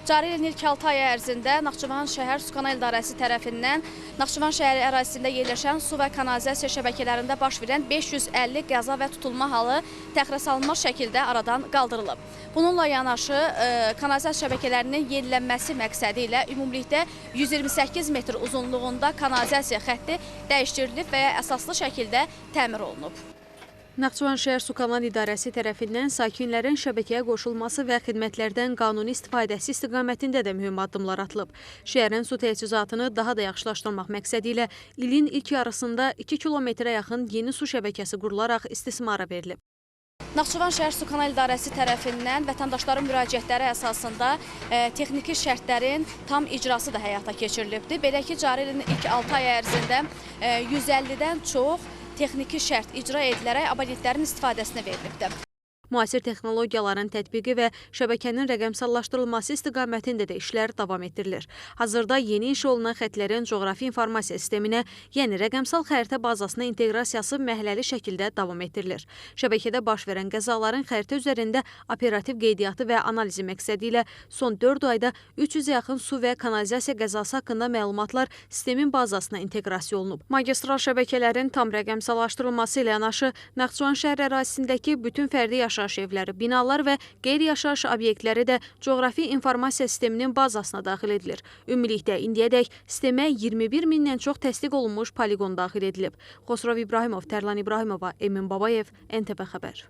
Cari ilin ilk 6 ay ərzində Naxçıvan şəhər Su Kanal İdarəsi tərəfindən Naxçıvan şəhəri ərazisində yerləşən su və kanalizasiya şəbəkələrində baş verən 550 qəza və tutulma halı təxirəsalınmaz şəkildə aradan qaldırılıb. Bununla yanaşı kanalizasiya şəbəkələrinin yenilənməsi məqsədi ilə ümumilikdə 128 metr uzunluğunda kanalizasiya xətti dəyişdirilib və əsaslı şəkildə təmir olunub. Naxçıvan şəhər Su Kanal İdarəsi tərəfindən sakinlərin şəbəkəyə qoşulması və xidmətlərdən qanuni istifadəsi istiqamətində də mühüm addımlar atılıb. Şəhərin su təchizatını daha da yaxşılaşdırmaq məqsədi ilə ilin ilk yarısında 2 kilometrə yaxın yeni su şəbəkəsi qurularaq istismara verilib. Naxçıvan şəhər Su Kanal İdarəsi tərəfindən vətəndaşların müraciətləri əsasında texniki şərtlərin tam icrası da həyata keçirilibdir. Belə ki, cari ilin ilk 6 ay ərzində 150-dən çox texniki şərt icra edilərək abonentlərin istifadəsinə verilibdir. Müasir texnologiyaların tətbiqi və şəbəkənin rəqəmsallaşdırılması istiqamətində də işlər davam etdirilir. Hazırda yeni inşa olunan xətlərin coğrafi informasiya sisteminə, yəni rəqəmsal xəritə bazasına inteqrasiyası mərhələli şəkildə davam etdirilir. Şəbəkədə baş verən qəzaların xəritə üzərində operativ qeydiyyatı və analizi məqsədi ilə son 4 ayda 300-ə yaxın su və kanalizasiya qəzası haqqında məlumatlar sistemin bazasına inteqrasiya olunub. Magistral şəbəkələrin tam rəqəmsallaşdırılması ilə yanaşı, Naxçıvan şəhər ərazisindəki bütün fərdi yaşayış evləri, binalar və qeyri-yaşayış obyektləri də coğrafi informasiya sisteminin bazasına daxil edilir. Ümumilikdə indiyədək sistemə 21 mindən çox təsdiq olunmuş poliqon daxil edilib. Xosrov İbrahimov, Tərlan İbrahimova, Emin Babayev, NTV Xəbər.